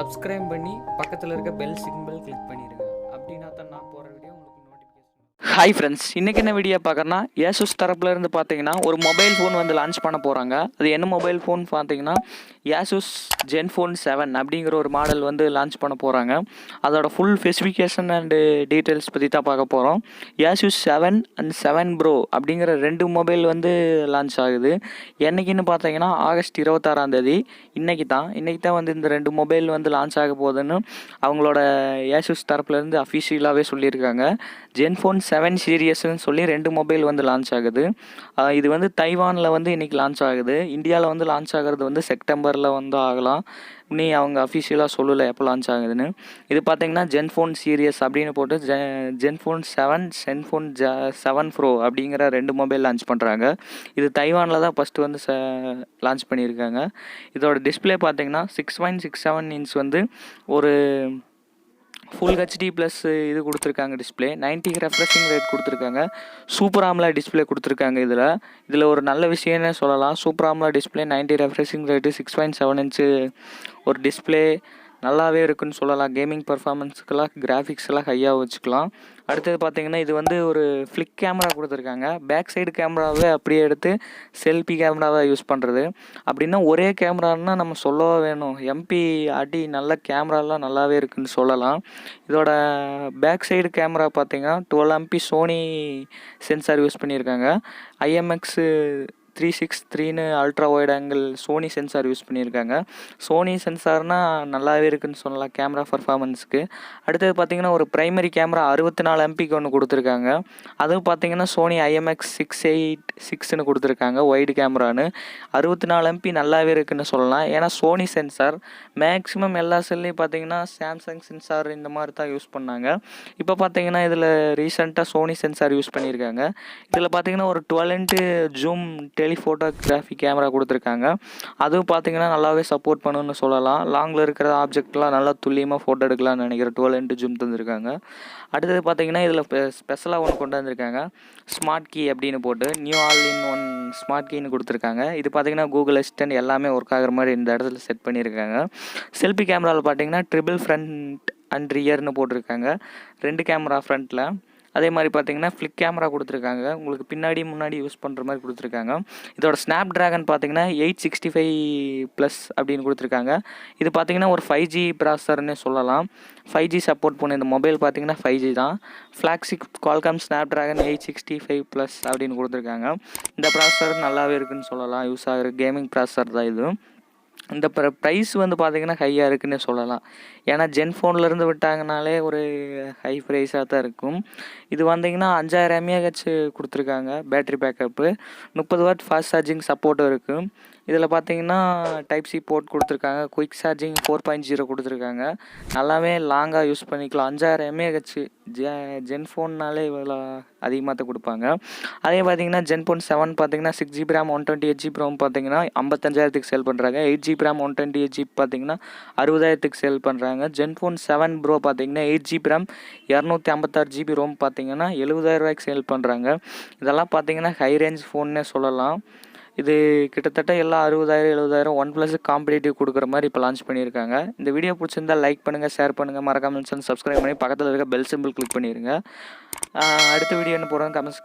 Subscribe பண்ணி பக்கத்தில் இருக்க பெல் சிம்பிள் கிளிக் பண்ணிடுங்க. அப்படின்னா தான் நான் போகிற வீடியோ உங்களுக்கு நோட்டிஃபிகேஷன். ஹாய் ஃப்ரெண்ட்ஸ், இன்றைக்கி என்ன வீடியோ பார்க்குறேன்னா Asus தரப்புலேருந்து பார்த்தீங்கன்னா ஒரு மொபைல் ஃபோன் வந்து லான்ச் பண்ண போகிறாங்க. அது என்ன மொபைல் ஃபோன் பார்த்தீங்கன்னா Asus ZenFone 7 அப்படிங்கிற ஒரு மாடல் வந்து லான்ச் பண்ண போகிறாங்க. அதோட ஃபுல் ஸ்பெசிஃபிகேஷன் அண்டு டீட்டெயில்ஸ் பற்றி தான் பார்க்க போகிறோம். Asus 7 அண்ட் 7 Pro அப்படிங்கிற ரெண்டு மொபைல் வந்து லான்ச் ஆகுது. என்றைக்குன்னு பார்த்தீங்கன்னா ஆகஸ்ட் 26 இன்றைக்கி தான் வந்து இந்த ரெண்டு மொபைல் வந்து லான்ச் ஆக போகுதுன்னு அவங்களோட Asus தரப்புலேருந்து அஃபிஷியலாகவே சொல்லியிருக்காங்க. ZenFone 7 சீரியஸ்ன்னு சொல்லி ரெண்டு மொபைல் வந்து லான்ச் ஆகுது. இது வந்து தைவானில் வந்து இன்றைக்கி லான்ச் ஆகுது. இந்தியாவில் வந்து லான்ச் ஆகிறது வந்து செப்டம்பரில் வந்து ஆகலாம். நீ அவங்க அஃபிஷியலாக சொல்லலை எப்போ லான்ச் ஆகுதுன்னு. இது பார்த்தீங்கன்னா ZenFone சீரியஸ் அப்படின்னு போட்டு ZenFone 7 ZenFone 7 Pro அப்படிங்கிற ரெண்டு மொபைல் லான்ச் பண்ணுறாங்க. இது தைவானில் தான் ஃபஸ்ட்டு வந்து லான்ச் பண்ணியிருக்காங்க. இதோட டிஸ்பிளே பார்த்தீங்கன்னா 6.67 இன்ச் வந்து ஒரு ஃபுல் ஹெச்டி ப்ளஸ் இது கொடுத்துருக்காங்க. டிஸ்பிளே 90 ரெஃப்ரெஷிங் ரேட் கொடுத்துருக்காங்க. சூப்பர் AMOLED டிஸ்பிளே கொடுத்துருக்காங்க. இதில் ஒரு நல்ல விஷயம்னே சொல்லலாம். Super AMOLED display 90 refreshing rate 6.7 inch ஒரு டிஸ்பிளே நல்லாவே இருக்குன்னு சொல்லலாம். கேமிங் பர்ஃபார்மன்ஸுக்கெல்லாம் கிராஃபிக்ஸ் எல்லாம் ஹையாக வச்சுக்கலாம். அடுத்தது பார்த்திங்கன்னா இது வந்து ஒரு ஃப்ளிக் கேமரா கொடுத்துருக்காங்க. பேக் சைடு கேமராவே அப்படியே எடுத்து செல்ஃபி கேமராவை யூஸ் பண்ணுறது. அப்படின்னா ஒரே கேமரான்னா நம்ம சொல்லவா வேணும். எம்பி அடி நல்ல கேமராலாம் நல்லாவே இருக்குன்னு சொல்லலாம். இதோட பேக் சைடு கேமரா பார்த்திங்கன்னா 12 MP சோனி சென்சார் யூஸ் பண்ணியிருக்காங்க. IMX 363ன்னு ultra wide angle Sony sensor use பண்ணியிருக்காங்க. சோனி சென்சார்னால் நல்லாவே இருக்குதுன்னு சொல்லலாம் கேமரா பர்ஃபார்மன்ஸுக்கு. அடுத்தது பார்த்திங்கன்னா ஒரு ப்ரைமரி கேமரா 64 MPக்கு ஒன்று கொடுத்துருக்காங்க. அதுவும் பார்த்திங்கன்னா சோனி IMX 686ன்னு கொடுத்துருக்காங்க வைடு கேமரான்னு. 64 MP நல்லாவே இருக்குதுன்னு சொல்லலாம். ஏன்னா சோனி சென்சார் மேக்ஸிமம் எல்லா செல்லையும் பார்த்திங்கன்னா சாம்சங் சென்சார் இந்த மாதிரி தான் யூஸ் பண்ணாங்க. இப்போ பார்த்திங்கன்னா இதில் ரீசெண்டாக சோனி சென்சார் யூஸ் பண்ணியிருக்காங்க. இதில் பார்த்திங்கன்னா ஒரு 12x ஜூம் டெலிஃபோட்டோகிராஃபி கேமரா கொடுத்துருக்காங்க. அதுவும் பார்த்தீங்கன்னா நல்லாவே சப்போர்ட் பண்ணுன்னு சொல்லலாம். லாங்கில் இருக்கிற ஆப்ஜெக்ட்லாம் நல்லா துல்லியமாக ஃபோட்டோ எடுக்கலாம்னு நினைக்கிறேன். 12x zoom தந்துருக்காங்க. அடுத்தது பார்த்தீங்கன்னா இதில் ஸ்பெஷலாக ஒன்று கொண்டு வந்திருக்காங்க. ஸ்மார்ட் கீ அப்படின்னு போட்டு new all in one smart கீன்னு கொடுத்துருக்காங்க. இது பார்த்தீங்கன்னா கூகுள் அசிஸ்டன்ட் எல்லாமே ஒர்க் ஆகிற மாதிரி இந்த இடத்துல செட் பண்ணியிருக்காங்க. செல்ஃபி கேமராவில் பார்த்தீங்கன்னா ட்ரிபிள் ஃப்ரண்ட் அண்ட் ரியர்னு போட்டிருக்காங்க. 2 கேமரா ஃப்ரண்ட்டில். அதே மாதிரி பார்த்தீங்கன்னா ஃப்ளிக் கேமரா கொடுத்துருக்காங்க. உங்களுக்கு பின்னாடி முன்னாடி யூஸ் பண்ணுற மாதிரி கொடுத்துருக்காங்க. இதோட ஸ்னாப் ட்ராகன் பார்த்தீங்கன்னா 865+ அப்படின்னு கொடுத்துருக்காங்க. இது பார்த்தீங்கன்னா ஒரு 5G ப்ராசஸர்னே சொல்லலாம். 5G சப்போர்ட் பண்ண இந்த மொபைல் பார்த்தீங்கன்னா 5G தான். ஃப்ளாக்ஷிப் குவால்காம் ஸ்னாப் ட்ராகன் 865+ அப்படின்னு கொடுத்துருக்காங்க. இந்த ப்ராசஸர் நல்லாவே இருக்குதுன்னு சொல்லலாம். யூஸ் ஆகிற கேமிங் ப்ராசஸர் தான் இது. இந்த ப்ரைஸ் வந்து பார்த்திங்கன்னா ஹையாக இருக்குதுன்னே சொல்லலாம். ஏன்னா ZenFoneலேருந்து விட்டாங்கனாலே ஒரு ஹை ப்ரைஸாக தான் இருக்கும். இது வந்திங்கன்னா 5000 mAh கொடுத்துருக்காங்க. Battery backup 30 watt fast charging சப்போர்ட்டும் இருக்குது. இதில் பார்த்தீங்கன்னா டைப் சி போர்ட் கொடுத்துருக்காங்க. குயிக் சார்ஜிங் 4.0 கொடுத்துருக்காங்க. நல்லாவே லாங்காக யூஸ் பண்ணிக்கலாம். 5000 mAh ZenFoneனாலே இவ்வளோ அதிகமாக தான் கொடுப்பாங்க. அதே பார்த்தீங்கன்னா ZenFone 7 பார்த்தீங்கன்னா 6GB RAM 128GB ROM பார்த்தீங்கன்னா 55,000க்கு சேல் பண்ணுறாங்க. 8GB RAM 128GB பார்த்தீங்கன்னா 60,000க்கு சேல் பண்ணுறாங்க. ZenFone 7 Pro பார்த்தீங்கன்னா 8GB RAM 256GB ROM பார்த்தீங்கன்னா 70,000 சேல் பண்ணுறாங்க. இதெல்லாம் பார்த்தீங்கன்னா ஹை ரேஞ்ச் ஃபோன்னே சொல்லலாம். இது கிட்டத்தட்ட எல்லாம் 60,000 70,000 OnePlus காம்படிட்டிவ் கொடுக்குற மாதிரி இப்போ லான்ச் பண்ணியிருக்காங்க. இந்த வீடியோ பிடிச்சிருந்தால் லைக் பண்ணுங்கள், ஷேர் பண்ணுங்கள், மறக்காமல் சப்ஸ்கிரைப் பண்ணி பக்கத்தில் இருக்க பெல் சிம்பிள் கிளிக் பண்ணிடுங்க. அடுத்த வீடியோ என்ன போகிறோம் கமெண்ட்ஸ்